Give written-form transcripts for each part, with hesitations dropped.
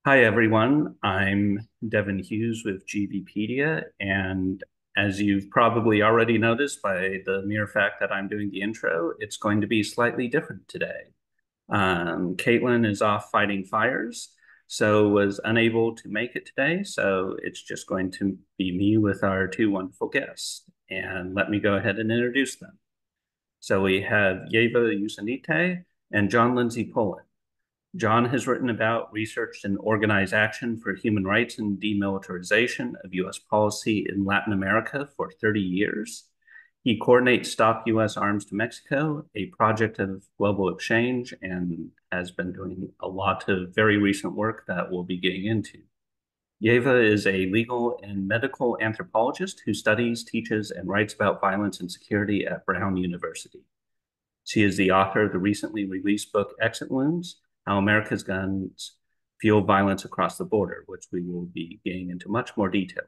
Hi, everyone. I'm Devin Hughes with GVpedia, and as you've probably already noticed by the mere fact that I'm doing the intro, it's going to be slightly different today. Caitlin is off fighting fires, so was unable to make it today, so it's just going to be me with our two wonderful guests. And let me go ahead and introduce them. So we have Ieva Jusionyte and John Lindsay-Poland. John has written about, researched, and organized action for human rights and demilitarization of U.S. policy in Latin America for 30 years. He coordinates Stop U.S. Arms to Mexico, a project of global exchange, and has been doing a lot of very recent work that we'll be getting into. Ieva is a legal and medical anthropologist who studies, teaches, and writes about violence and security at Brown University. She is the author of the recently released book Exit Wounds: How America's Guns Fuel Violence Across the Border, which we will be getting into much more detail.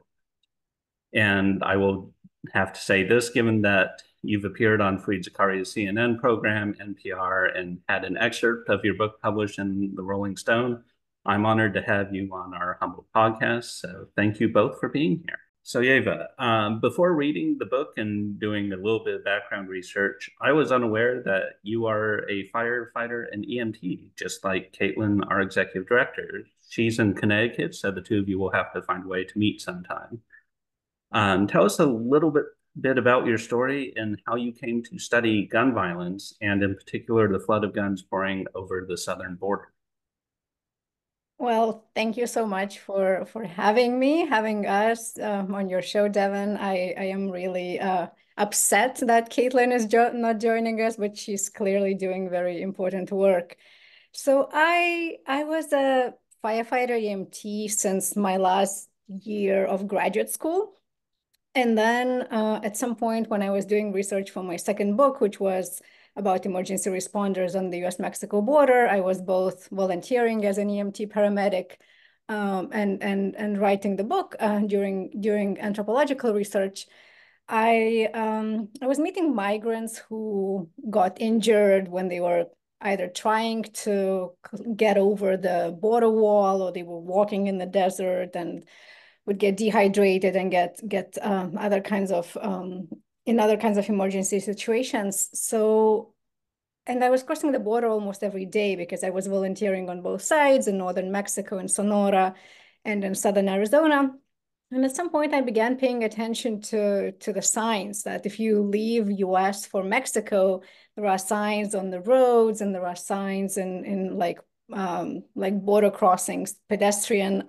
And I will have to say this, given that you've appeared on Fareed Zakaria's CNN program, NPR, and had an excerpt of your book published in the Rolling Stone, I'm honored to have you on our humble podcast. So thank you both for being here. So, Eva, before reading the book and doing a little bit of background research, I was unaware that you are a firefighter and EMT, just like Caitlin, our executive director. She's in Connecticut, so the two of you will have to find a way to meet sometime. Tell us a little bit about your story and how you came to study gun violence, and in particular, the flood of guns pouring over the southern border. Well, thank you so much for having me, having us on your show, Devin. I am really upset that Caitlin is not joining us, but she's clearly doing very important work. So I was a firefighter EMT since my last year of graduate school. And then at some point when I was doing research for my second book, which was about emergency responders on the US-Mexico border, I was both volunteering as an EMT paramedic and writing the book during anthropological research. I was meeting migrants who got injured when they were either trying to get over the border wall or they were walking in the desert and would get dehydrated and get other kinds of in other kinds of emergency situations. So, and I was crossing the border almost every day because I was volunteering on both sides in northern Mexico and Sonora and in southern Arizona. And at some point, I began paying attention to the signs that if you leave US for Mexico, there are signs on the roads and there are signs in like border crossings, pedestrian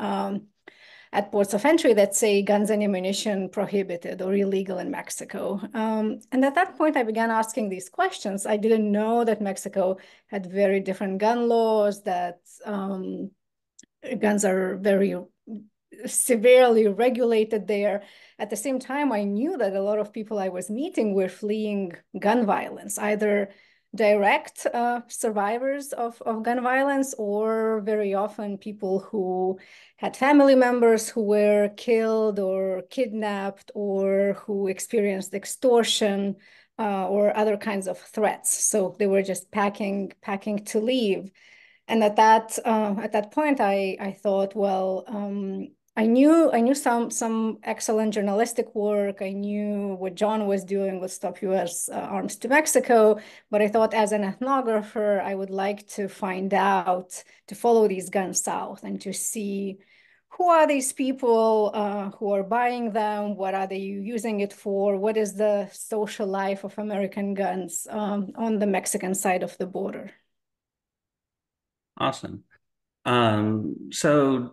at ports of entry that say guns and ammunition prohibited or illegal in Mexico. And at that point, I began asking these questions. I didn't know that Mexico had very different gun laws, that guns are very severely regulated there. At the same time, I knew that a lot of people I was meeting were fleeing gun violence, either direct survivors of gun violence or very often people who had family members who were killed or kidnapped or who experienced extortion or other kinds of threats. So they were just packing to leave. And at that point, I thought, well, I knew some excellent journalistic work. I knew what John was doing with Stop U.S. Arms to Mexico, but I thought as an ethnographer, I would like to find out, to follow these guns south and to see who are these people who are buying them, what are they using it for, what is the social life of American guns on the Mexican side of the border. Awesome. So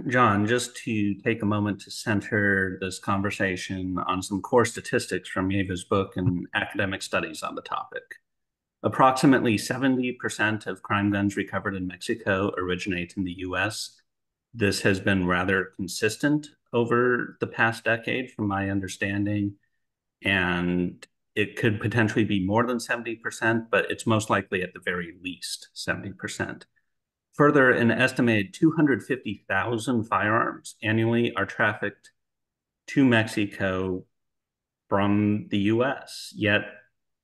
John, just to take a moment to center this conversation on some core statistics from Yeva's book and academic studies on the topic. Approximately 70% of crime guns recovered in Mexico originate in the US. This has been rather consistent over the past decade, from my understanding, and it could potentially be more than 70%, but it's most likely at the very least 70%. Further, an estimated 250,000 firearms annually are trafficked to Mexico from the US, yet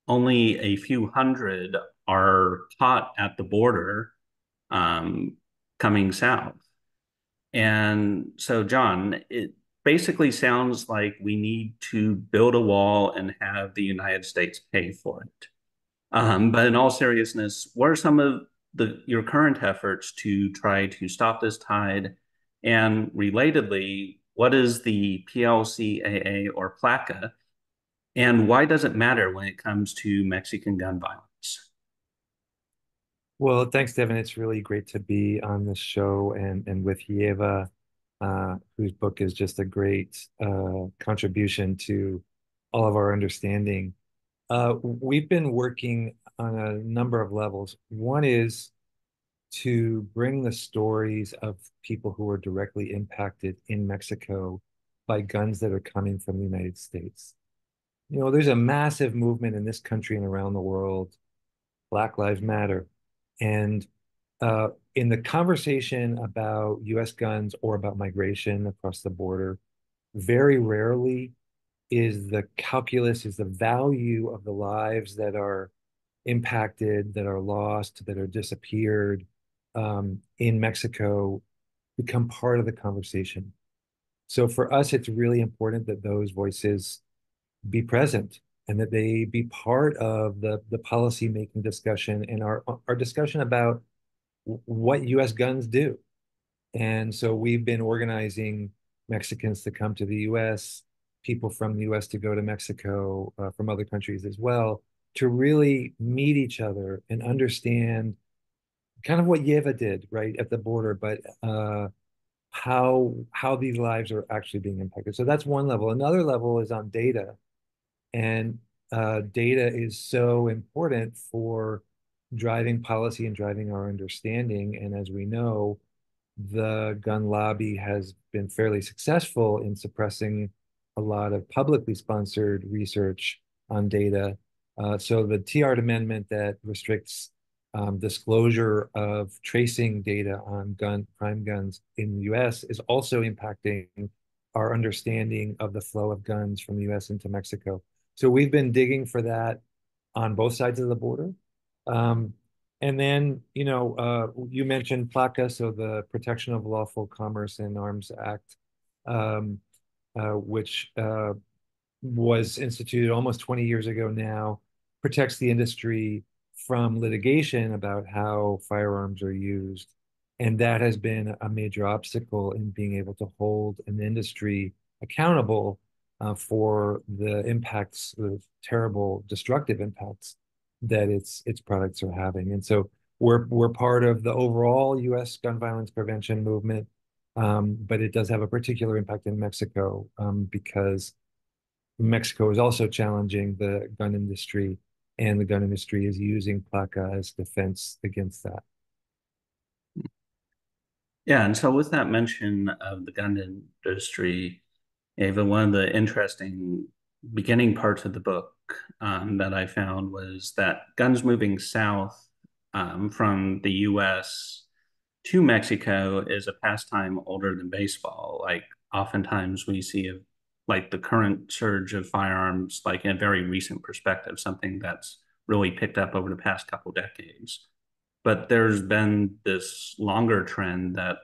only a few hundred are caught at the border, coming south. And so, John, it basically sounds like we need to build a wall and have the United States pay for it. But in all seriousness, what are some of your current efforts to try to stop this tide? And relatedly, what is the PLCAA or PLACA, and why does it matter when it comes to Mexican gun violence? Well, thanks, Devin. It's really great to be on this show and with Ieva, whose book is just a great contribution to all of our understanding. We've been working on a number of levels. One is to bring the stories of people who are directly impacted in Mexico by guns that are coming from the United States. There's a massive movement in this country and around the world, Black Lives Matter. And in the conversation about US guns or about migration across the border, very rarely is the value of the lives that are impacted, that are lost, that are disappeared in Mexico become part of the conversation. So for us, it's really important that those voices be present and that they be part of the policy making discussion and our discussion about what US guns do. And so we've been organizing Mexicans to come to the US, people from the US to go to Mexico, from other countries as well, to really meet each other and understand kind of what Ieva did right at the border, but how these lives are actually being impacted. So that's one level. Another level is on data, and data is so important for driving policy and driving our understanding. And as we know, the gun lobby has been fairly successful in suppressing a lot of publicly sponsored research on data. So the TR amendment that restricts disclosure of tracing data on crime guns in the US is also impacting our understanding of the flow of guns from the US into Mexico. So we've been digging for that on both sides of the border. Um, and then, you mentioned PLACA, so the Protection of Lawful Commerce in Arms Act, which was instituted almost 20 years ago now, protects the industry from litigation about how firearms are used. And that has been a major obstacle in being able to hold an industry accountable for the impacts, the terrible destructive impacts that its products are having. And so we're part of the overall U.S. gun violence prevention movement, but it does have a particular impact in Mexico because Mexico is also challenging the gun industry, and the gun industry is using PLACA as defense against that. Yeah, and so with that mention of the gun industry, Ava, one of the interesting beginning parts of the book that I found was that guns moving south from the US to Mexico is a pastime older than baseball. Like oftentimes we see like the current surge of firearms, like in a very recent perspective, something that's really picked up over the past couple decades. But there's been this longer trend that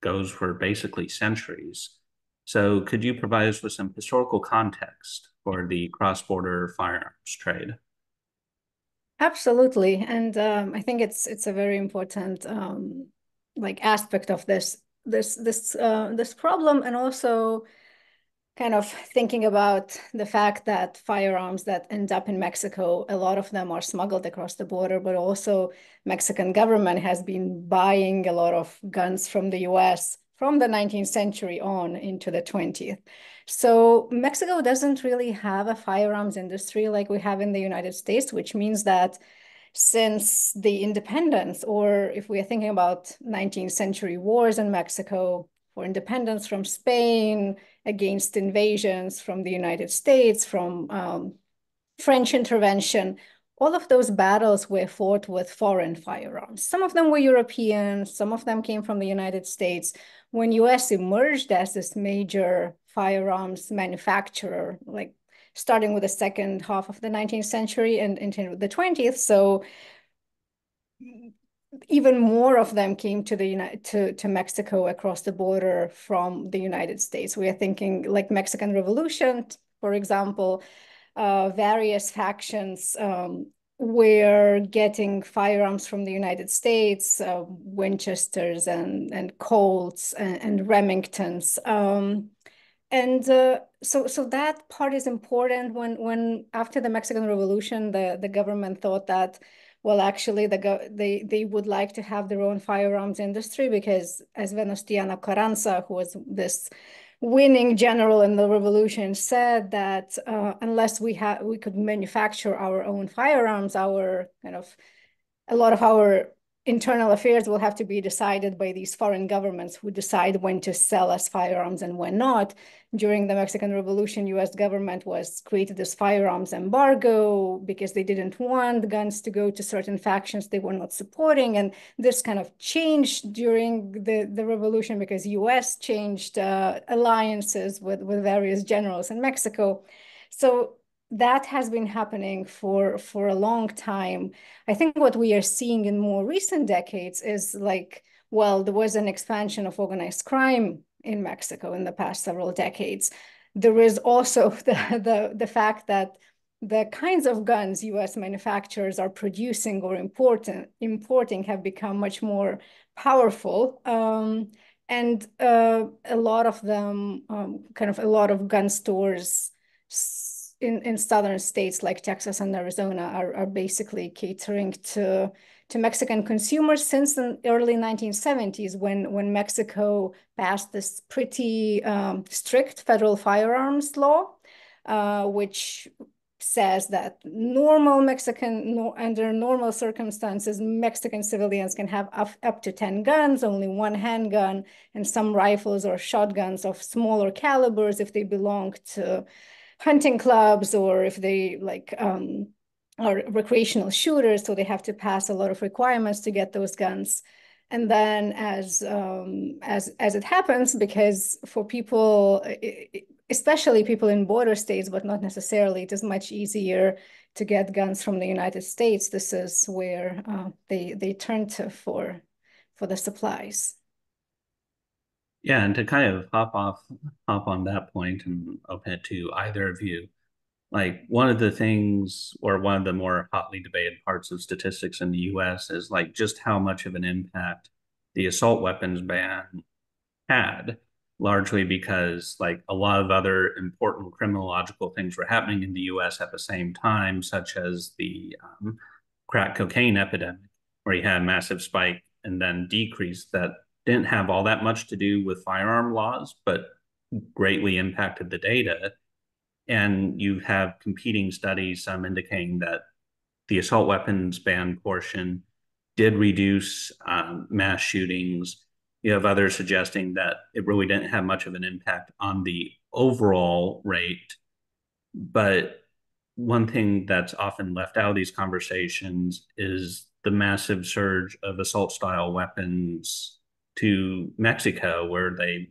goes for basically centuries. So could you provide us with some historical context for the cross-border firearms trade? Absolutely, and I think it's a very important like aspect of this problem, and also kind of thinking about the fact that firearms that end up in Mexico, a lot of them are smuggled across the border, but also Mexican government has been buying a lot of guns from the US from the 19th century on into the 20th. So Mexico doesn't really have a firearms industry like we have in the United States, which means that since the independence, or if we are thinking about 19th century wars in Mexico for independence from Spain, against invasions from the United States, from French intervention, all of those battles were fought with foreign firearms. Some of them were European, some of them came from the United States. When US emerged as this major firearms manufacturer, like starting with the second half of the 19th century and into the 20th, so even more of them came to to Mexico across the border from the United States. We are thinking like Mexican Revolution, for example, various factions were getting firearms from the United States, Winchesters and Colts and Remingtons. So that part is important. When after the Mexican Revolution, the government thought that, well, actually, they would like to have their own firearms industry because, as Venustiano Carranza, who was this winning general in the revolution, said that unless we could manufacture our own firearms, our kind of a lot of our internal affairs will have to be decided by these foreign governments who decide when to sell us firearms and when not. During the Mexican Revolution, US government created this firearms embargo because they didn't want guns to go to certain factions they were not supporting. And this kind of changed during the revolution because US changed alliances with various generals in Mexico. So that has been happening for a long time. I think what we are seeing in more recent decades is like, well, there was an expansion of organized crime in Mexico in the past several decades. There is also the fact that the kinds of guns US manufacturers are producing or importing have become much more powerful. And a lot of them, a lot of gun stores in southern states like Texas and Arizona are basically catering to Mexican consumers since the early 1970s when Mexico passed this pretty strict federal firearms law, which says that under normal circumstances, Mexican civilians can have up to 10 guns, only one handgun, and some rifles or shotguns of smaller calibers if they belong to hunting clubs or if they are recreational shooters, so they have to pass a lot of requirements to get those guns. And then as it happens, because for people, especially people in border states, but not necessarily, it is much easier to get guns from the United States. This is where they turn to for the supplies. Yeah, and to kind of hop on that point and open it to either of you, like one of the things or one of the more hotly debated parts of statistics in the US is like just how much of an impact the assault weapons ban had, largely because like a lot of other important criminological things were happening in the US at the same time, such as the crack cocaine epidemic, where you had a massive spike and then decrease that didn't have all that much to do with firearm laws, but greatly impacted the data. And you have competing studies, some indicating that the assault weapons ban portion did reduce mass shootings. You have others suggesting that it really didn't have much of an impact on the overall rate. But one thing that's often left out of these conversations is the massive surge of assault style weapons to Mexico, where they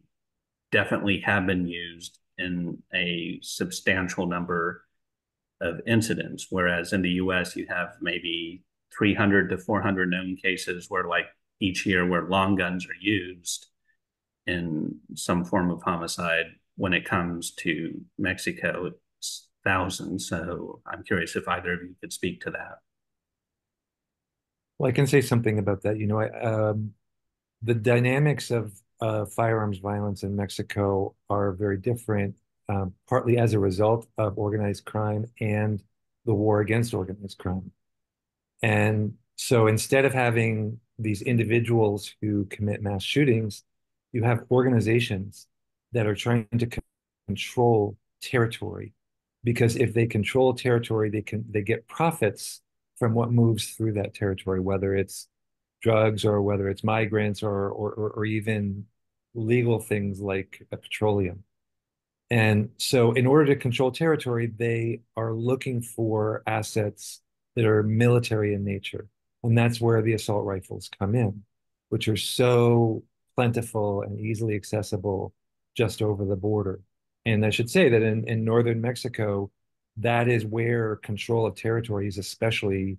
definitely have been used in a substantial number of incidents. Whereas in the US, you have maybe 300 to 400 known cases where, like, each year where long guns are used in some form of homicide. When it comes to Mexico, it's thousands. So I'm curious if either of you could speak to that. Well, I can say something about that. The dynamics of firearms violence in Mexico are very different, partly as a result of organized crime and the war against organized crime. And so instead of having these individuals who commit mass shootings, you have organizations that are trying to control territory. Because if they control territory, they get profits from what moves through that territory, whether it's drugs or whether it's migrants or even legal things like petroleum. And so in order to control territory, they are looking for assets that are military in nature. And that's where the assault rifles come in, which are so plentiful and easily accessible just over the border. And I should say that in northern Mexico, that is where control of territory is especially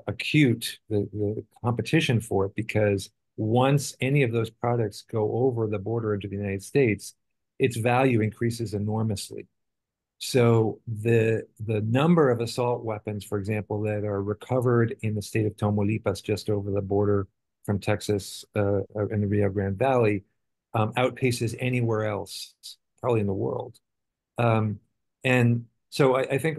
acute, the competition for it, because once any of those products go over the border into the United States, its value increases enormously. So the number of assault weapons, for example, that are recovered in the state of Tamaulipas, just over the border from Texas, in the Rio Grande Valley, outpaces anywhere else, probably in the world. And so I think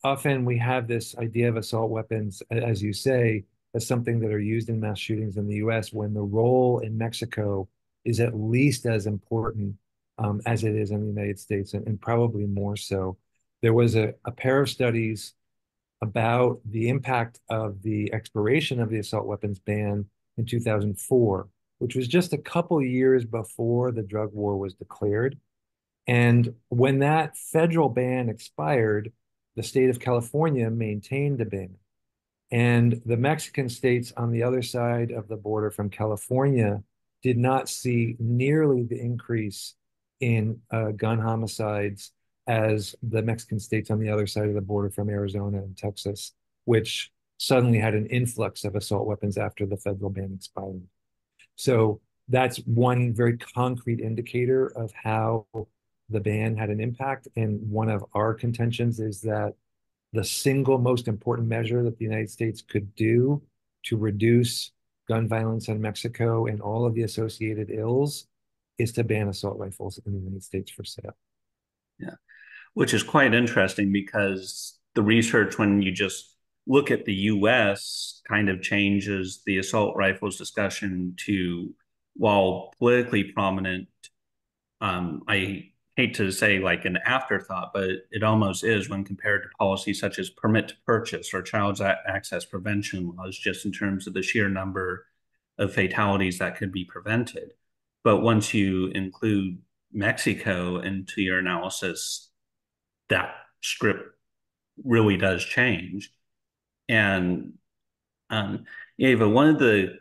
often we have this idea of assault weapons, as you say, as something that are used in mass shootings in the US, when the role in Mexico is at least as important as it is in the United States, and probably more so. There was a pair of studies about the impact of the expiration of the assault weapons ban in 2004, which was just a couple years before the drug war was declared. And when that federal ban expired, the state of California maintained the ban. And the Mexican states on the other side of the border from California did not see nearly the increase in gun homicides as the Mexican states on the other side of the border from Arizona and Texas, which suddenly had an influx of assault weapons after the federal ban expired. So that's one very concrete indicator of how the ban had an impact. And one of our contentions is that the single most important measure that the United States could do to reduce gun violence in Mexico and all of the associated ills is to ban assault rifles in the United States for sale. Yeah, which is quite interesting because the research, when you just look at the US, kind of changes the assault rifles discussion to, while politically prominent, I hate to say like an afterthought, but it almost is when compared to policies such as permit to purchase or child access prevention laws, just in terms of the sheer number of fatalities that could be prevented. But once you include Mexico into your analysis, that script really does change. And Ieva, one of the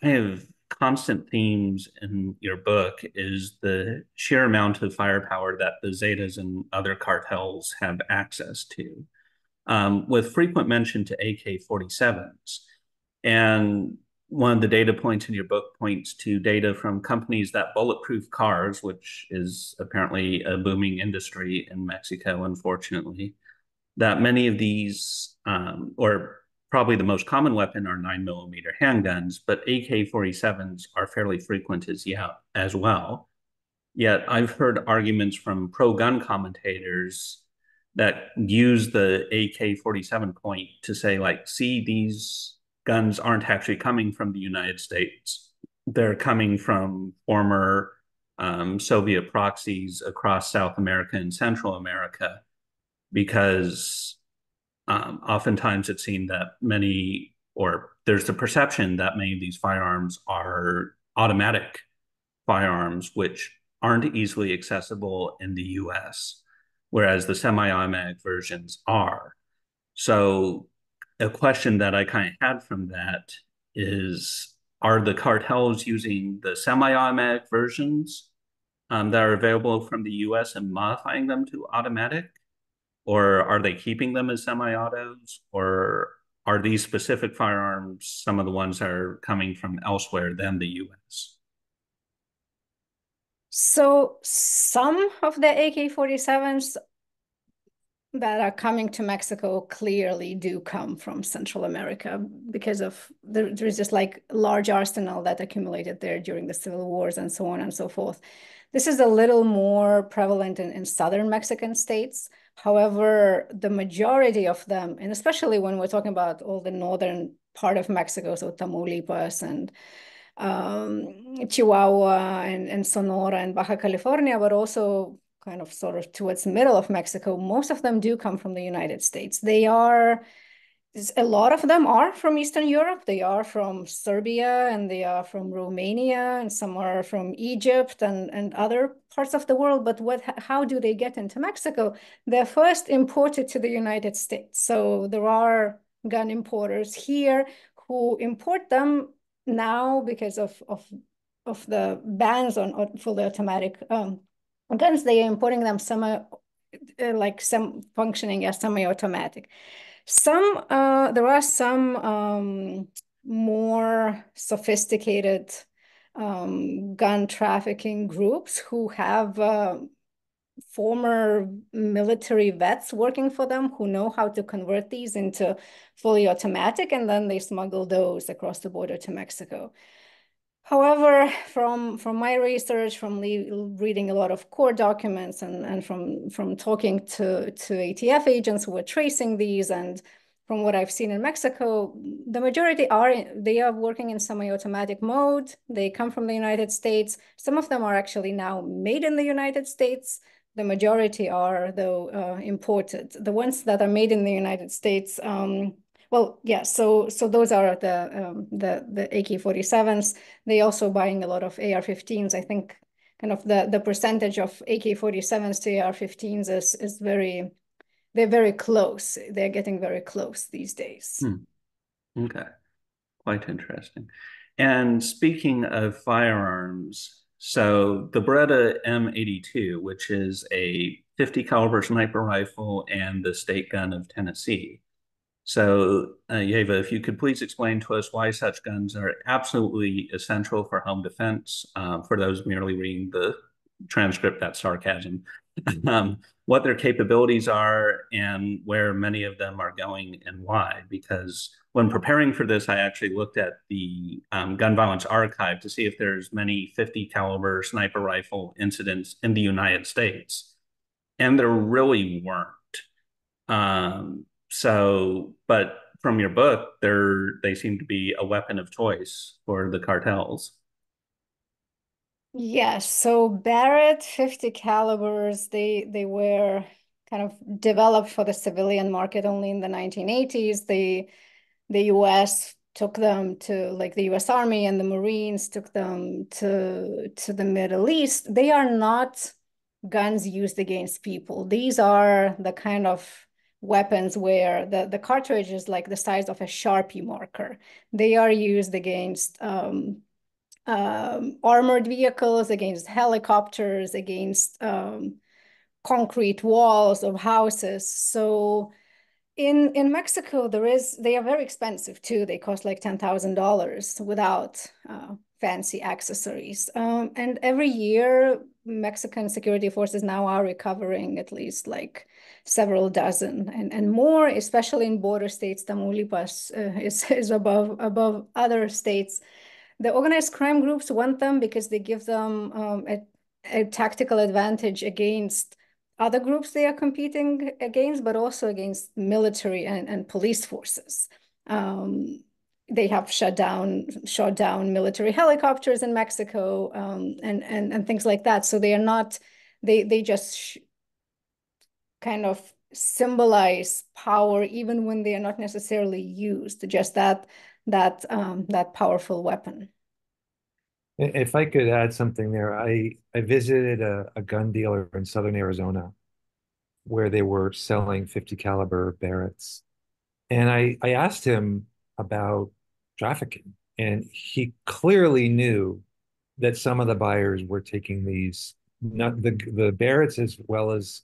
kind of constant themes in your book is the sheer amount of firepower that the Zetas and other cartels have access to, with frequent mention to AK-47s. And one of the data points in your book points to data from companies that bulletproof cars, which is apparently a booming industry in Mexico, unfortunately, that many of these, or probably the most common weapon, are 9mm handguns, but AK-47s are fairly frequent as well. Yet I've heard arguments from pro-gun commentators that use the AK-47 point to say, like, see, these guns aren't actually coming from the United States. They're coming from former Soviet proxies across South America and Central America, because oftentimes it's seen that many, or there's the perception that many of these firearms are automatic firearms, which aren't easily accessible in the US, whereas the semi-automatic versions are. So a question that I kind of had from that is, are the cartels using the semi-automatic versions that are available from the US and modifying them to automatic? Or are they keeping them as semi-autos? Or are these specific firearms some of the ones that are coming from elsewhere than the US? So some of the AK-47s that are coming to Mexico clearly do come from Central America because of there's just like large arsenal that accumulated there during the civil wars and so on and so forth. This is a little more prevalent in southern Mexican states. However, the majority of them, and especially when we're talking about all the northern part of Mexico, so Tamaulipas and Chihuahua and Sonora and Baja California, but also kind of sort of towards the middle of Mexico, most of them do come from the United States. They are, a lot of them are from Eastern Europe. They are from Serbia and they are from Romania, and some are from Egypt and other parts of the world. But how do they get into Mexico? They're first imported to the United States. So there are gun importers here who import them now because of the bans on fully automatic guns. They are importing them functioning as semi-automatic. There are some more sophisticated gun trafficking groups who have former military vets working for them who know how to convert these into fully automatic, and then they smuggle those across the border to Mexico. However, from my research, from reading a lot of court documents, and from talking to ATF agents who are tracing these, and from what I've seen in Mexico, the majority they are working in semi-automatic mode. They come from the United States. Some of them are actually now made in the United States. The majority are, though, imported. The ones that are made in the United States, well, yeah, so those are the AK-47s. They also buying a lot of AR-15s. I think kind of the percentage of AK-47s to AR-15s is they're very close. They're getting very close these days. Okay, quite interesting. And speaking of firearms, so the Beretta M82, which is a 50 caliber sniper rifle and the state gun of Tennessee. So, Ieva, if you could please explain to us why such guns are absolutely essential for home defense. For those merely reading the transcript, that's sarcasm. What their capabilities are and where many of them are going and why. Because when preparing for this, I actually looked at the gun violence archive to see if there's many 50 caliber sniper rifle incidents in the United States, and there really weren't. But from your book, they seem to be a weapon of choice for the cartels. Yes, so Barrett 50 calibers, they were kind of developed for the civilian market only in the 1980s. The US took them to, like, the US Army and the Marines took them to the Middle East. They are not guns used against people. These are the kind of weapons where the cartridge is like the size of a Sharpie marker. They are used against armored vehicles, against helicopters, against concrete walls of houses. So in Mexico, they are very expensive too. They cost like $10,000 without fancy accessories. And every year, Mexican security forces now are recovering at least like several dozen and more, especially in border states. Tamaulipas is above other states. The organized crime groups want them because they give them a tactical advantage against other groups they are competing against, but also against military and police forces. They have shot down military helicopters in Mexico, and things like that. So they are not, they just kind of symbolize power even when they are not necessarily used, just that powerful weapon. If I could add something there, I visited a gun dealer in southern Arizona where they were selling 50 caliber Barretts. And I asked him about trafficking, and he clearly knew that some of the buyers were taking these, not the Barretts as well as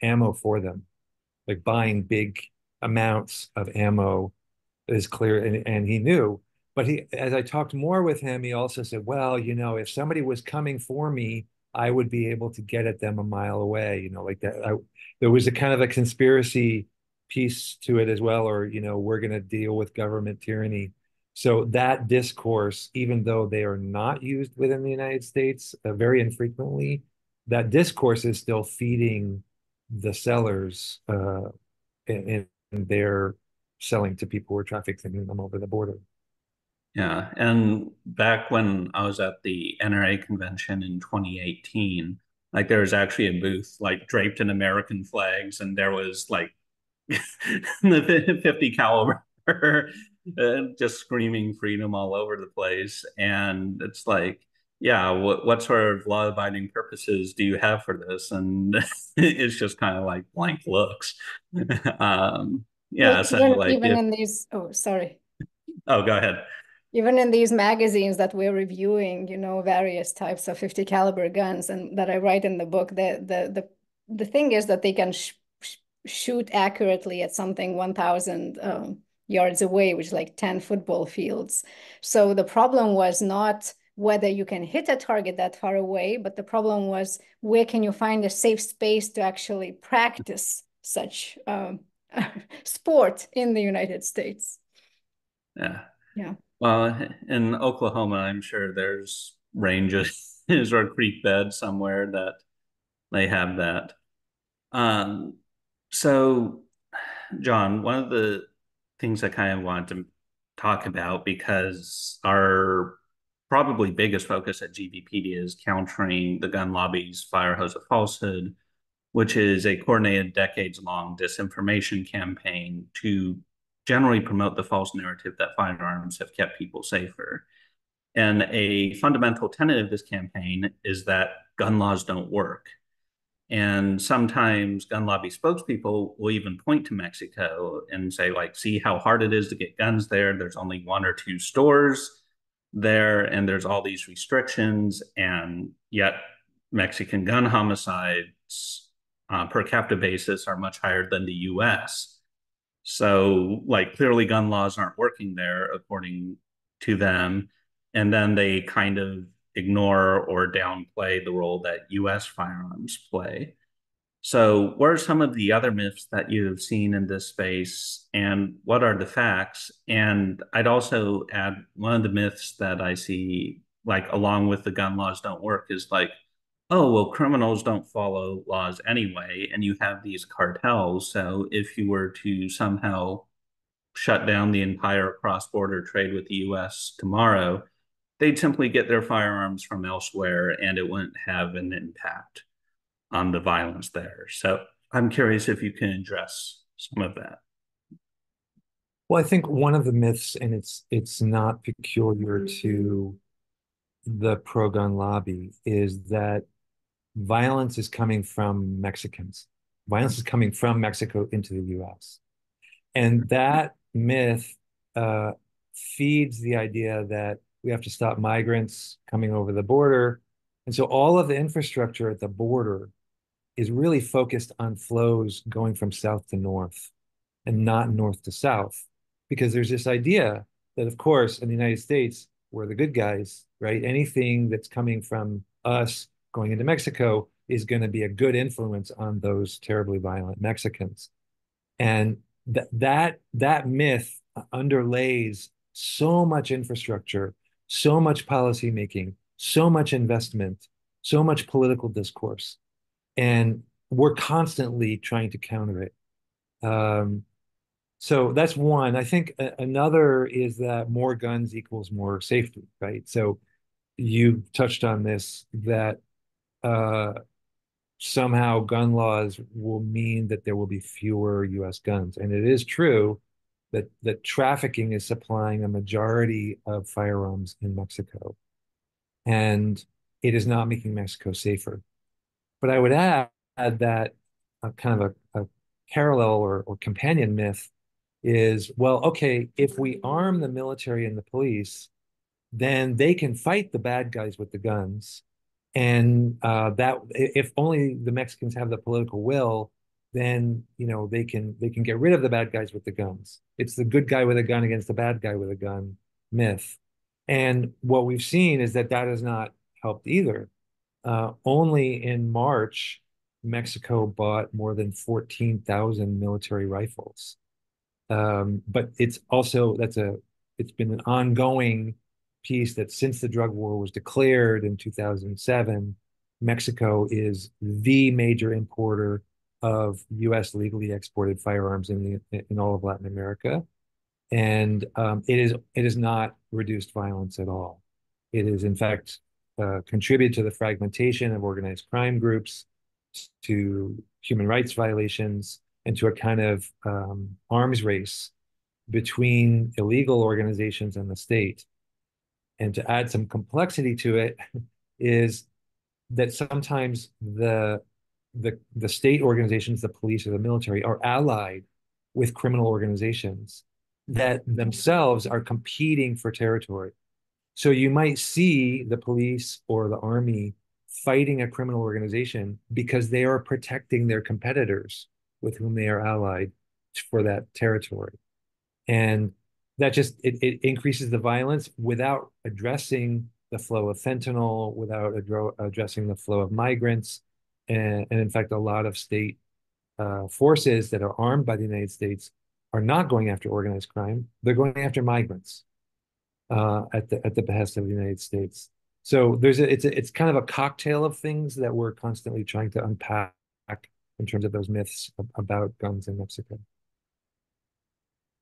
ammo for them, like buying big amounts of ammo is clear, and he knew. But as I talked more with him, he also said, well, if somebody was coming for me, I would be able to get at them a mile away, like that. There was a kind of a conspiracy piece to it as well, or, we're going to deal with government tyranny. So that discourse, even though they are not used within the United States very infrequently, that discourse is still feeding the sellers and they're selling to people who are trafficking them over the border. Yeah, and back when I was at the NRA convention in 2018, like there was actually a booth like draped in American flags, and there was like the 50 caliber just screaming freedom all over the place. And it's like, yeah, what sort of law-abiding purposes do you have for this? And it's just kind of like blank looks. Well, Yeah, so like even in these, oh, sorry. Oh, go ahead. Even in these magazines that we're reviewing, various types of 50 caliber guns and that I write in the book, the thing is that they can shoot accurately at something 1,000 yards away, which is like 10 football fields. So the problem was not whether you can hit a target that far away, but the problem was where can you find a safe space to actually practice such sport in the United States. Yeah. Yeah. Well, in Oklahoma, I'm sure there's ranges or creek beds somewhere that they have that. Um, so, John, one of the things I kind of want to talk about, because our probably biggest focus at GVPD is countering the gun lobby's fire hose of falsehood, which is a coordinated, decades-long disinformation campaign to generally promote the false narrative that firearms have kept people safer. And a fundamental tenet of this campaign is that gun laws don't work. And sometimes gun lobby spokespeople will even point to Mexico and say, like, see how hard it is to get guns there. There's only one or two stores there, and there's all these restrictions. And yet, Mexican gun homicides per capita basis are much higher than the US. So, like, clearly gun laws aren't working there, according to them. And then they kind of ignore or downplay the role that US firearms play. So, what are some of the other myths that you've seen in this space, and what are the facts? And I'd also add one of the myths that I see, like, along with the gun laws don't work, is like, oh, well, criminals don't follow laws anyway, and you have these cartels. So, if you were to somehow shut down the entire cross border trade with the US tomorrow, they'd simply get their firearms from elsewhere and it wouldn't have an impact on the violence there. So I'm curious if you can address some of that. Well, I think one of the myths, and it's not peculiar to the pro-gun lobby, is that violence is coming from Mexicans. Violence is coming from Mexico into the US. And that myth feeds the idea that we have to stop migrants coming over the border. And so all of the infrastructure at the border is really focused on flows going from south to north and not north to south. Because there's this idea that, of course, in the United States, we're the good guys, right? Anything that's coming from us going into Mexico is going to be a good influence on those terribly violent Mexicans. And that myth underlays so much infrastructure, so much policy making, so much investment, so much political discourse, and we're constantly trying to counter it. So that's one. I think another is that more guns equals more safety, right? So you touched on this, that uh, somehow gun laws will mean that there will be fewer US guns. And it is true that trafficking is supplying a majority of firearms in Mexico. And it is not making Mexico safer. But I would add that kind of a parallel or companion myth is, well, okay, if we arm the military and the police, then they can fight the bad guys with the guns. And that if only the Mexicans have the political will, then they can get rid of the bad guys with the guns. It's the good guy with a gun against the bad guy with a gun myth. And what we've seen is that that has not helped either. Only in March, Mexico bought more than 14,000 military rifles. But it's been an ongoing piece that since the drug war was declared in 2007, Mexico is the major importer of U.S. legally exported firearms in all of Latin America. And it is not reduced violence at all. It is, in fact, contributed to the fragmentation of organized crime groups, to human rights violations, and to a kind of arms race between illegal organizations and the state. And to add some complexity to it is that sometimes the state organizations, the police or the military, are allied with criminal organizations that themselves are competing for territory. So you might see the police or the army fighting a criminal organization because they are protecting their competitors with whom they are allied for that territory. And that just it increases the violence without addressing the flow of fentanyl, without addressing the flow of migrants. And in fact, a lot of state forces that are armed by the United States are not going after organized crime. They're going after migrants at the behest of the United States. So it's kind of a cocktail of things that we're constantly trying to unpack in terms of those myths about guns in Mexico.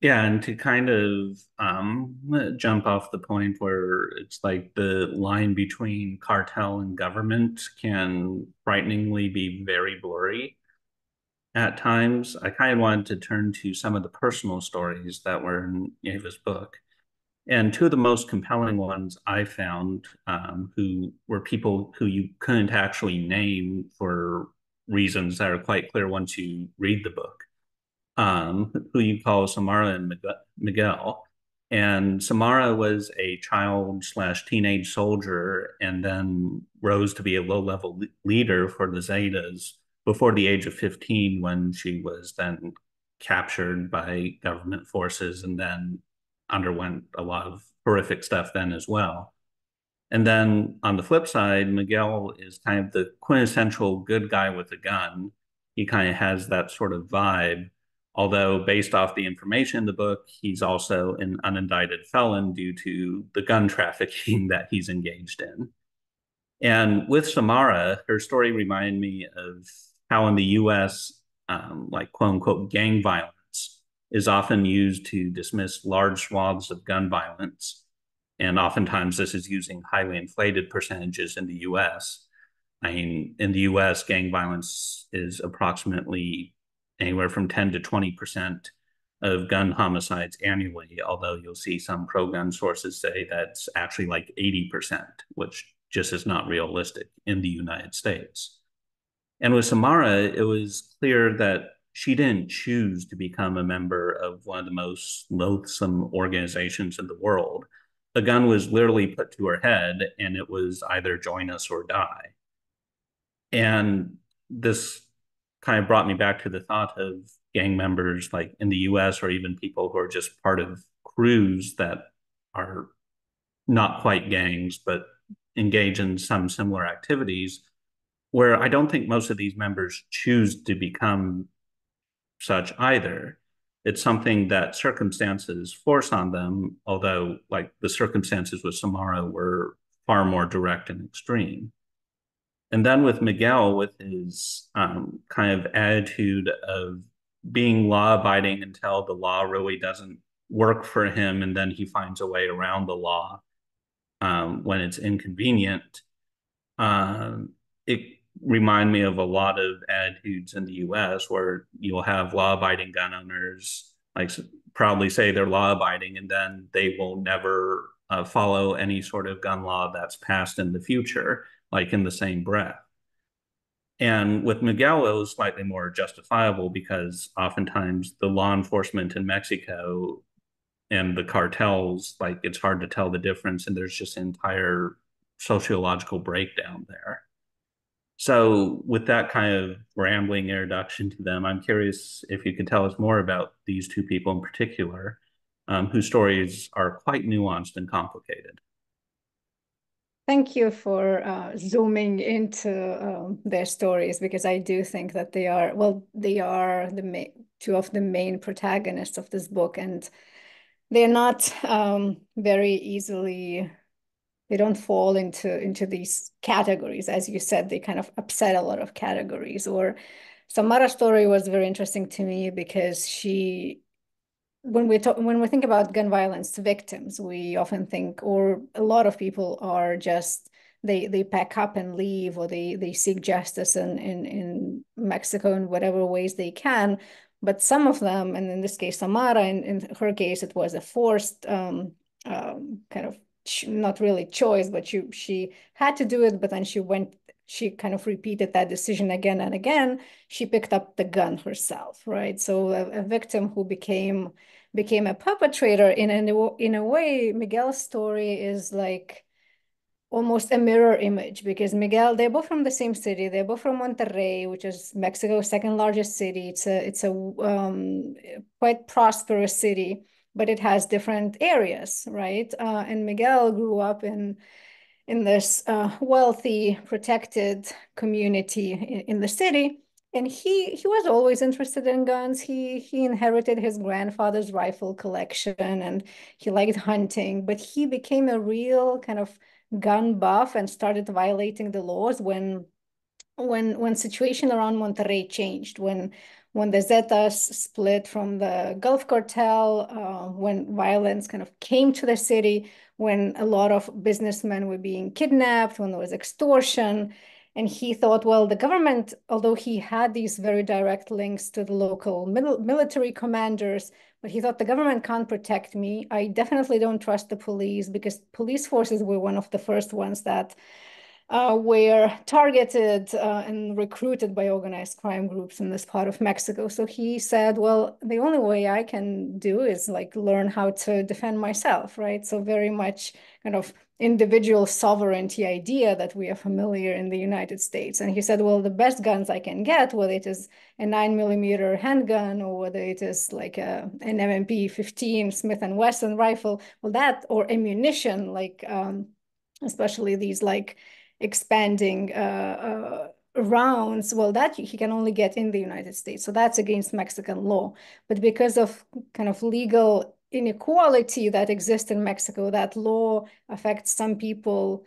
Yeah, and to kind of jump off the point where it's like the line between cartel and government can frighteningly be very blurry at times, I kind of wanted to turn to some of the personal stories that were in Ieva's book. And two of the most compelling ones I found, who were people who you couldn't actually name for reasons that are quite clear once you read the book, who you call Samara and Miguel. And Samara was a child slash teenage soldier and then rose to be a low-level leader for the Zetas before the age of 15 when she was then captured by government forces and then underwent a lot of horrific stuff then as well. And then on the flip side, Miguel is kind of the quintessential good guy with a gun. He kind of has that sort of vibe. Although, based off the information in the book, he's also an unindicted felon due to the gun trafficking that he's engaged in. And with Samara, her story reminded me of how in the US, like quote unquote gang violence is often used to dismiss large swaths of gun violence. And oftentimes this is using highly inflated percentages in the US. I mean, in the US, gang violence is approximately anywhere from 10 to 20% of gun homicides annually, although you'll see some pro-gun sources say that's actually like 80%, which just is not realistic in the United States. And with Samara, it was clear that she didn't choose to become a member of one of the most loathsome organizations in the world. A gun was literally put to her head, and it was either join us or die. And this kind of brought me back to the thought of gang members like in the US or even people who are just part of crews that are not quite gangs, but engage in some similar activities where I don't think most of these members choose to become such either. It's something that circumstances force on them, although like the circumstances with Samara were far more direct and extreme. And then with Miguel, with his kind of attitude of being law abiding until the law really doesn't work for him, and then he finds a way around the law when it's inconvenient. It remind me of a lot of attitudes in the US where you'll have law abiding gun owners like proudly say they're law abiding and then they will never follow any sort of gun law that's passed in the future, like in the same breath. And with Miguel, it was slightly more justifiable because oftentimes the law enforcement in Mexico and the cartels, like it's hard to tell the difference, and there's just an entire sociological breakdown there. So, with that kind of rambling introduction to them, I'm curious if you could tell us more about these two people in particular, whose stories are quite nuanced and complicated. Thank you for zooming into their stories because I do think that they are, well, they are two of the main protagonists of this book, and they're not very easily, they don't fall into these categories. As you said, they kind of upset a lot of categories. Or Samara's story was very interesting to me because when we think about gun violence victims, we often think, or a lot of people are just they pack up and leave, or they seek justice in Mexico in whatever ways they can. But some of them, and in this case, Samara, in her case, it was a forced kind of not really choice, but she had to do it. But then she kind of repeated that decision again and again. She picked up the gun herself, right? So a victim who became a perpetrator in a way. Miguel's story is like almost a mirror image, because Miguel, they're both from the same city. They're both from Monterrey, which is Mexico's second largest city. It's a quite prosperous city, but it has different areas, right? And Miguel grew up in this wealthy, protected community in the city. And he was always interested in guns. He inherited his grandfather's rifle collection, and he liked hunting, but he became a real kind of gun buff and started violating the laws when situation around Monterrey changed, when the Zetas split from the Gulf Cartel, when violence kind of came to the city, when a lot of businessmen were being kidnapped, when there was extortion. And he thought, well, the government, although he had these very direct links to the local military commanders, but he thought the government can't protect me. I definitely don't trust the police, because police forces were one of the first ones that were targeted and recruited by organized crime groups in this part of Mexico. So he said, well, the only way I can do is like learn how to defend myself, right? So very much kind of individual sovereignty idea that we are familiar in the United States. And he said, well, the best guns I can get, whether it is a 9mm handgun or whether it is like an MMP-15 Smith & Wesson rifle, well, that, or ammunition, like especially these like expanding rounds, well, that he can only get in the United States. So that's against Mexican law. But because of kind of legal inequality that exists in Mexico, that law affects some people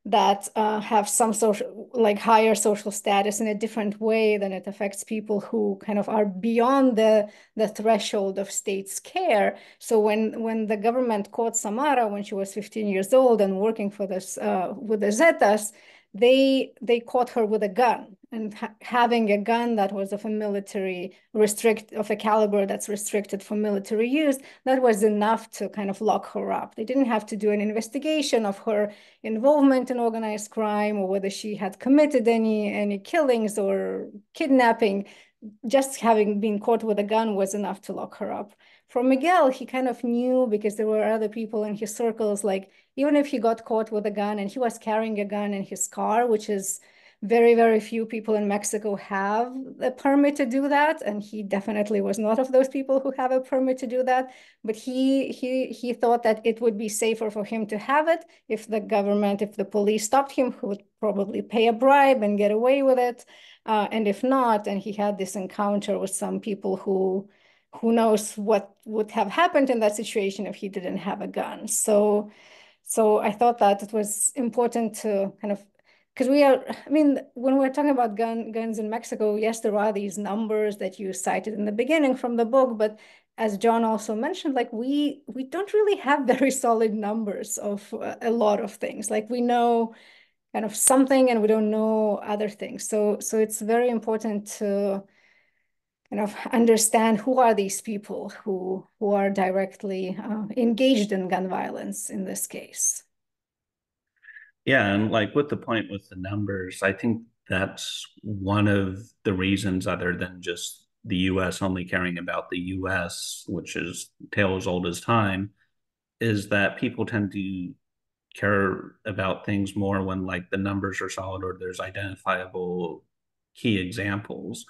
that have some social, like higher social status in a different way than it affects people who kind of are beyond the threshold of state's care. So when the government caught Samara when she was 15 years old and working for this with the Zetas, they caught her with a gun, and having a gun that was of a caliber that's restricted for military use, that was enough to kind of lock her up. They didn't have to do an investigation of her involvement in organized crime or whether she had committed any killings or kidnapping. Just having been caught with a gun was enough to lock her up. For Miguel, he kind of knew, because there were other people in his circles, like even if he got caught with a gun and he was carrying a gun in his car, which is very, very few people in Mexico have a permit to do that. And he definitely was not of those people who have a permit to do that. But he thought that it would be safer for him to have it if the police stopped him, who would probably pay a bribe and get away with it. And if not, and he had this encounter with some people who knows what would have happened in that situation if he didn't have a gun. So I thought that it was important to kind of, because when we're talking about guns in Mexico, yes, there are these numbers that you cited in the beginning from the book, but as John also mentioned, like we don't really have very solid numbers of a lot of things. Like we know kind of something and we don't know other things. So it's very important to kind of understand who are these people who are directly engaged in gun violence in this case. Yeah, and like with the point with the numbers, I think that's one of the reasons, other than just the US only caring about the US, which is tale as old as time, is that people tend to care about things more when like the numbers are solid or there's identifiable key examples,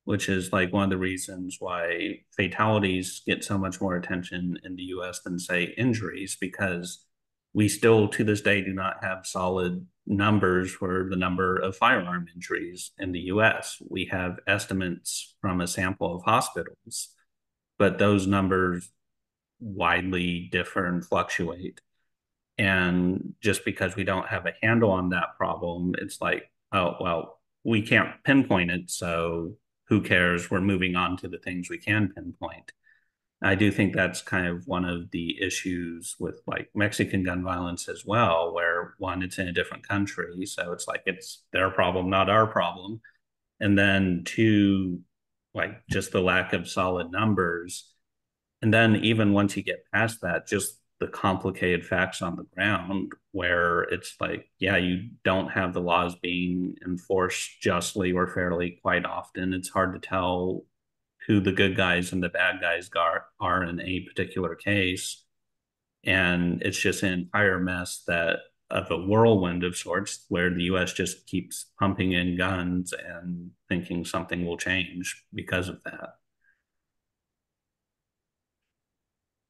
which is like one of the reasons why fatalities get so much more attention in the US than say injuries, because we still to this day do not have solid numbers for the number of firearm injuries in the US. We have estimates from a sample of hospitals, but those numbers widely differ and fluctuate. And just because we don't have a handle on that problem, it's like, oh, well, we can't pinpoint it. So who cares? We're moving on to the things we can pinpoint. I do think that's kind of one of the issues with like Mexican gun violence as well, where one, it's in a different country. So it's like it's their problem, not our problem. And then two, like just the lack of solid numbers. And then even once you get past that, just the complicated facts on the ground where it's like, yeah, you don't have the laws being enforced justly or fairly quite often. It's hard to tell who the good guys and the bad guys are in a particular case. And it's just an entire mess that of a whirlwind of sorts where the US just keeps pumping in guns and thinking something will change because of that.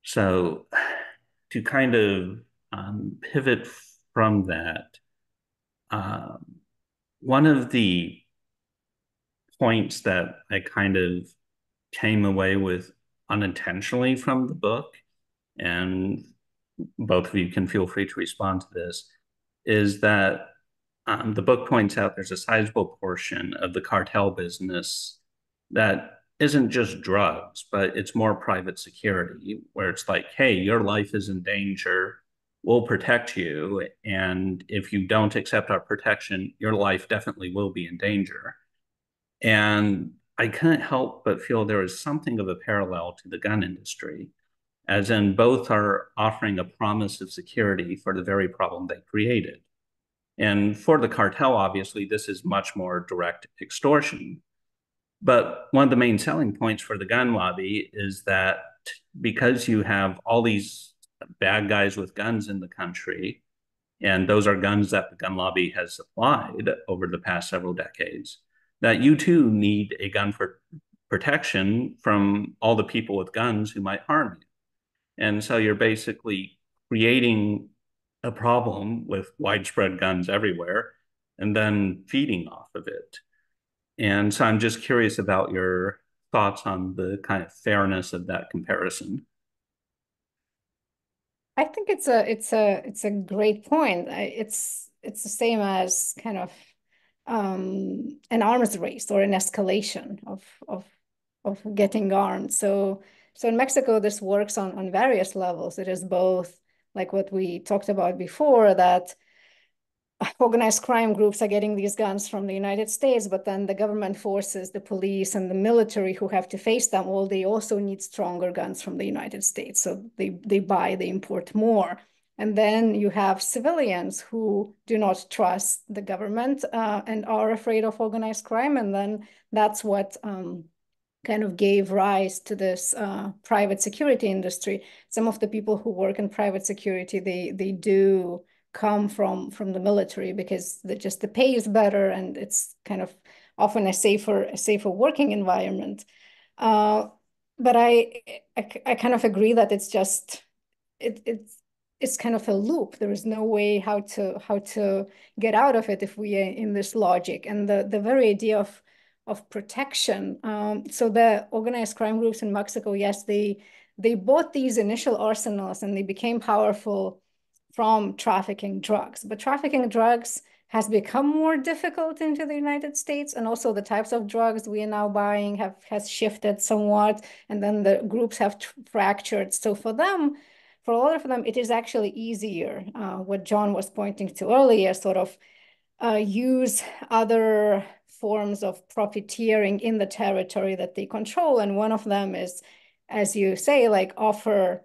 So to kind of pivot from that, um, one of the points that I kind of came away with unintentionally from the book, and both of you can feel free to respond to this, is that the book points out there's a sizable portion of the cartel business that isn't just drugs, but it's more private security, where it's like, hey, your life is in danger. We'll protect you. And if you don't accept our protection, your life definitely will be in danger. And I couldn't help but feel there was something of a parallel to the gun industry, as in both are offering a promise of security for the very problem they created. And for the cartel, obviously, this is much more direct extortion. But one of the main selling points for the gun lobby is that because you have all these bad guys with guns in the country, and those are guns that the gun lobby has supplied over the past several decades, that you too need a gun for protection from all the people with guns who might harm you. And so you're basically creating a problem with widespread guns everywhere and then feeding off of it. And so I'm just curious about your thoughts on the kind of fairness of that comparison. I think it's a great point. It's the same as kind of an arms race or an escalation of getting armed. So in Mexico, this works on various levels. It is both like what we talked about before, that organized crime groups are getting these guns from the United States, but then the government forces, the police and the military who have to face them, well, they also need stronger guns from the United States. So they import more. And then you have civilians who do not trust the government and are afraid of organized crime. And then that's what kind of gave rise to this private security industry. Some of the people who work in private security, they do come from the military because the pay is better and it's kind of often a safer working environment. But I kind of agree that it's just it's kind of a loop. There is no way how to get out of it if we are in this logic. And the very idea of protection. So the organized crime groups in Mexico, yes, they bought these initial arsenals and they became powerful from trafficking drugs. But trafficking drugs has become more difficult into the United States, and also the types of drugs we are now buying has shifted somewhat, and then the groups have fractured. So for a lot of them, it is actually easier, what John was pointing to earlier, sort of use other forms of profiteering in the territory that they control. And one of them is, as you say, like offer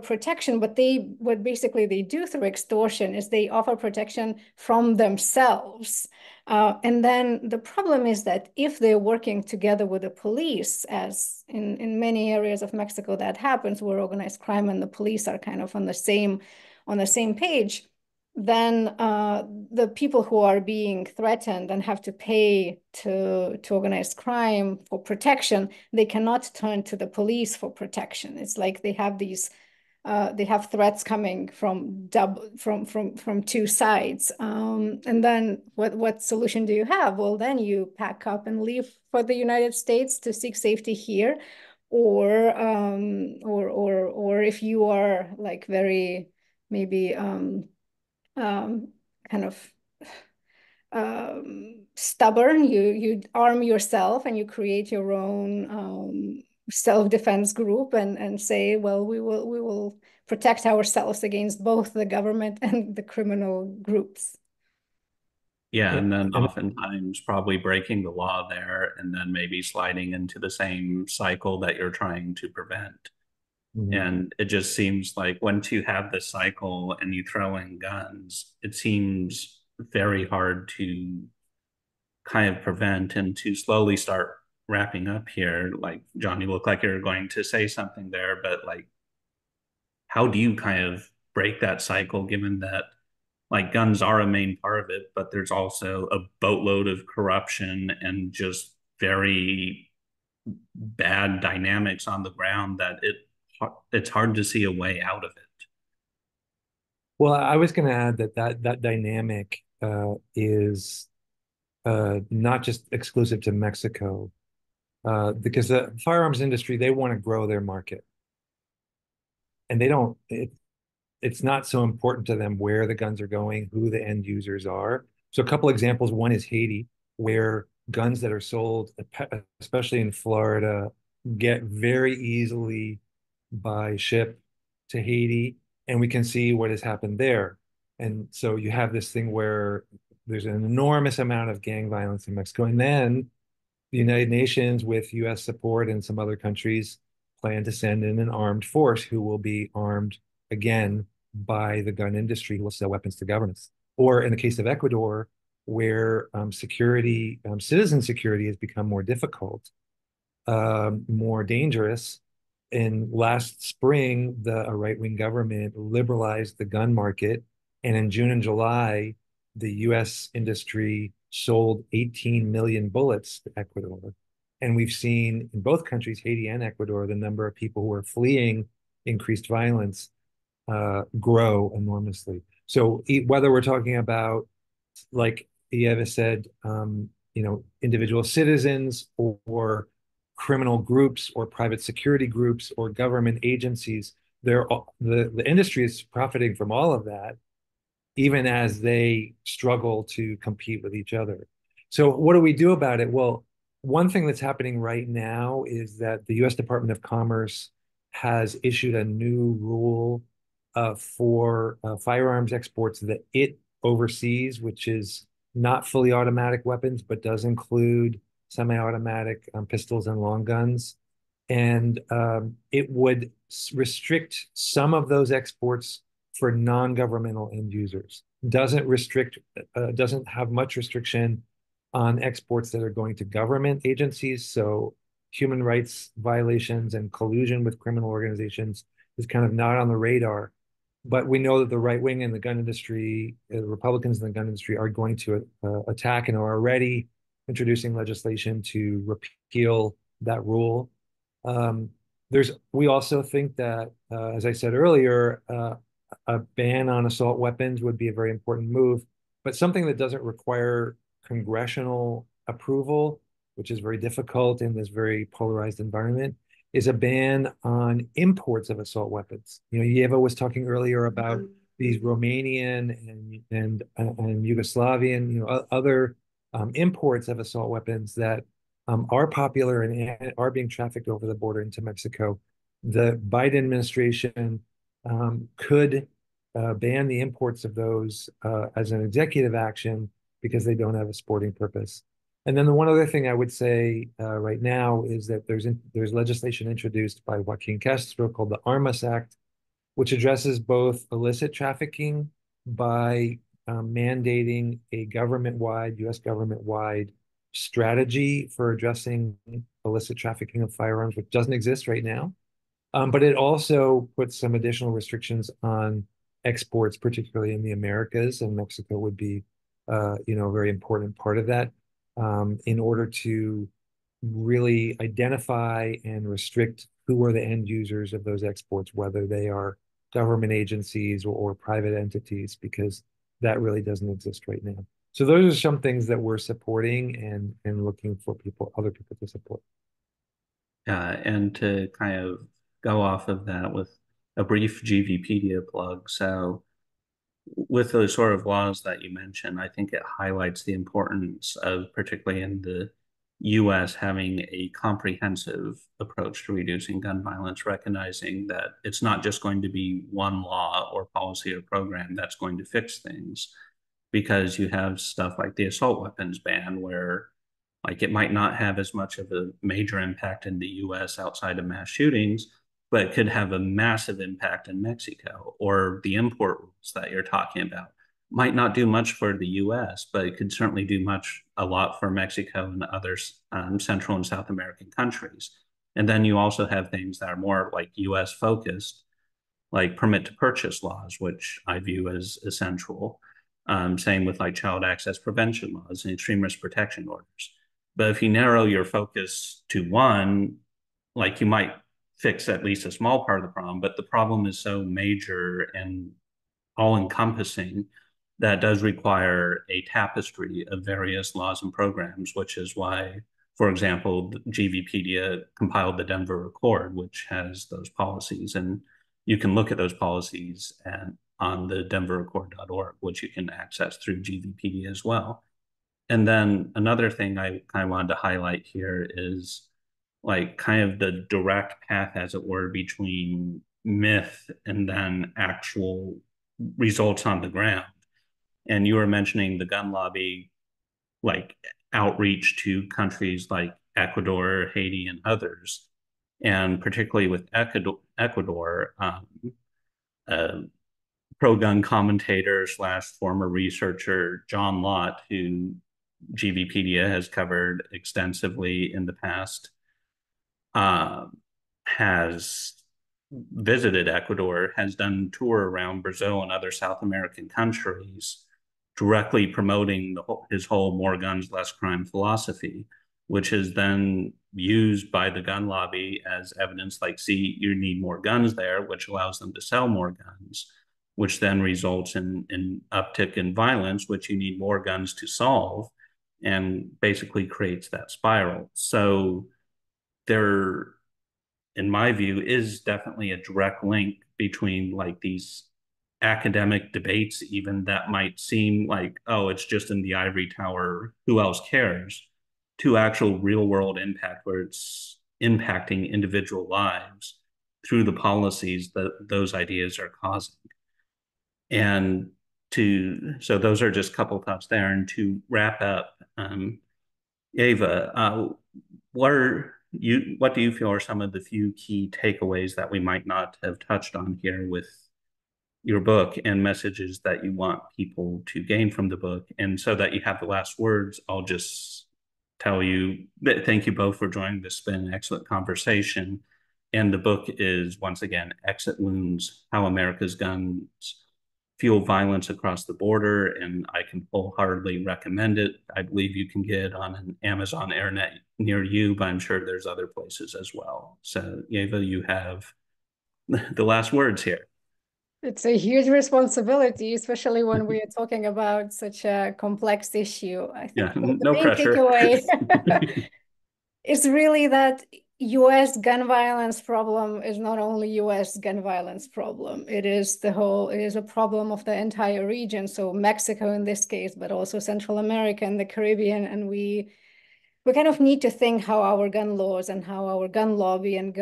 protection, but what basically they do through extortion is they offer protection from themselves. And then the problem is that if they're working together with the police, as in many areas of Mexico that happens, where organized crime and the police are kind of on the same page, then the people who are being threatened and have to pay to organized crime for protection, they cannot turn to the police for protection. It's like they have threats coming from two sides. And then what solution do you have? Well, then you pack up and leave for the United States to seek safety here, or if you are like very maybe kind of stubborn, you arm yourself and you create your own self-defense group and say, well, we will protect ourselves against both the government and the criminal groups. Yeah, Yeah. and then oftentimes probably breaking the law there and then maybe sliding into the same cycle that you're trying to prevent. Mhm. And it just seems like once you have this cycle and you throw in guns, it seems very hard to kind of prevent. And to slowly start wrapping up here, like John, you look like you're going to say something there, but like, how do you kind of break that cycle given that like guns are a main part of it, but there's also a boatload of corruption and just very bad dynamics on the ground that it's hard to see a way out of it. Well, I was going to add that dynamic is not just exclusive to Mexico, because the firearms industry, they want to grow their market, and they don't. It's not so important to them where the guns are going, who the end users are. So a couple examples. One is Haiti, where guns that are sold, especially in Florida, get very easily by ship to Haiti, and we can see what has happened there. And so you have this thing where there's an enormous amount of gang violence in Mexico. And then the United Nations, with US support and some other countries, plan to send in an armed force who will be armed again by the gun industry, who will sell weapons to governments. Or in the case of Ecuador, where citizen security has become more difficult, more dangerous. In last spring, a right-wing government liberalized the gun market, and in June and July, the U.S. industry sold 18 million bullets to Ecuador. And we've seen in both countries, Haiti and Ecuador, the number of people who are fleeing increased violence grow enormously. So whether we're talking about, like Ieva said, individual citizens or criminal groups or private security groups or government agencies, the industry is profiting from all of that, even as they struggle to compete with each other. So what do we do about it? Well, one thing that's happening right now is that the U.S. Department of Commerce has issued a new rule for firearms exports that it oversees, which is not fully automatic weapons, but does include semi-automatic pistols and long guns. And it would restrict some of those exports for non-governmental end users. Doesn't have much restriction on exports that are going to government agencies. So human rights violations and collusion with criminal organizations is kind of not on the radar. But we know that the right wing in the gun industry, the Republicans in the gun industry, are going to attack and are already introducing legislation to repeal that rule. We also think that, as I said earlier, a ban on assault weapons would be a very important move, but something that doesn't require congressional approval, which is very difficult in this very polarized environment, is a ban on imports of assault weapons. Ieva was talking earlier about these Romanian and Yugoslavian, other imports of assault weapons that are popular and are being trafficked over the border into Mexico. The Biden administration could ban the imports of those as an executive action because they don't have a sporting purpose. And then the one other thing I would say right now is that there's legislation introduced by Joaquin Castro called the Armas Act, which addresses both illicit trafficking by mandating a U.S. government-wide strategy for addressing illicit trafficking of firearms, which doesn't exist right now. But it also puts some additional restrictions on exports, particularly in the Americas, and Mexico would be, a very important part of that, in order to really identify and restrict who are the end users of those exports, whether they are government agencies or private entities, because that really doesn't exist right now. So those are some things that we're supporting and looking for other people to support. And to kind of go off of that with a brief GVpedia plug. So with those sort of laws that you mentioned, I think it highlights the importance of, particularly in the US, having a comprehensive approach to reducing gun violence, recognizing that it's not just going to be one law or policy or program that's going to fix things, because you have stuff like the assault weapons ban, where like it might not have as much of a major impact in the US outside of mass shootings, but it could have a massive impact in Mexico. Or the import rules that you're talking about might not do much for the US, but it could certainly do a lot for Mexico and other Central and South American countries. And then you also have things that are more like US focused, like permit to purchase laws, which I view as essential. Same with like child access prevention laws and extreme risk protection orders. But if you narrow your focus to one, like you might fix at least a small part of the problem, but the problem is so major and all encompassing that does require a tapestry of various laws and programs, which is why, for example, GVpedia compiled the Denver Accord, which has those policies. And you can look at those policies on the denveraccord.org, which you can access through GVpedia as well. And then another thing I kind of wanted to highlight here is like kind of the direct path, as it were, between myth and then actual results on the ground. And you were mentioning the gun lobby, like outreach to countries like Ecuador, Haiti, and others. And particularly with Ecuador, uh, pro-gun commentator slash former researcher John Lott, who GVpedia has covered extensively in the past, uh, has visited Ecuador, has done tour around Brazil and other South American countries, directly promoting his whole more guns, less crime philosophy, which is then used by the gun lobby as evidence like, see, you need more guns there, which allows them to sell more guns, which then results in uptick in violence, which you need more guns to solve, and basically creates that spiral. So there, in my view, is definitely a direct link between like these academic debates, even that might seem like, oh, it's just in the ivory tower, who else cares, to actual real world impact where it's impacting individual lives through the policies that those ideas are causing. And so those are just a couple thoughts there. And to wrap up, Ieva, what do you feel are some of the few key takeaways that we might not have touched on here with your book, and messages that you want people to gain from the book? And so that you have the last words, I'll just tell you that thank you both for joining. This has been an excellent conversation. And the book is, once again, Exit Wounds: How America's Guns Fuel Violence Across the Border. And I can wholeheartedly recommend it. I believe you can get it on an Amazon Internet near you, but I'm sure there's other places as well. So, Ieva, you have the last words here. It's a huge responsibility, especially when we are talking about such a complex issue. I think Yeah, the no main pressure. takeaway is really that US gun violence problem is not only US gun violence problem. It is a problem of the entire region. So Mexico in this case, but also Central America and the Caribbean. And we kind of need to think how our gun laws and how our gun lobby and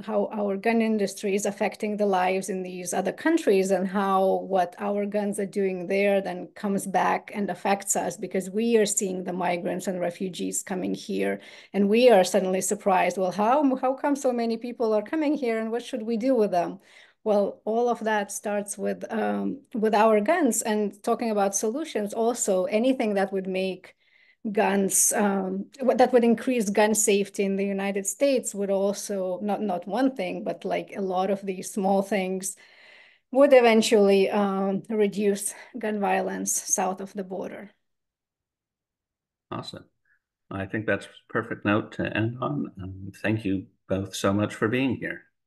how our gun industry is affecting the lives in these other countries, and how what our guns are doing there then comes back and affects us, because we are seeing the migrants and refugees coming here, and we are suddenly surprised, well, how come so many people are coming here, and what should we do with them? Well, all of that starts with our guns. And talking about solutions, also anything that would make guns that would increase gun safety in the United States would also, not one thing, but like a lot of these small things would eventually reduce gun violence south of the border. Awesome. I think that's a perfect note to end on. Thank you both so much for being here.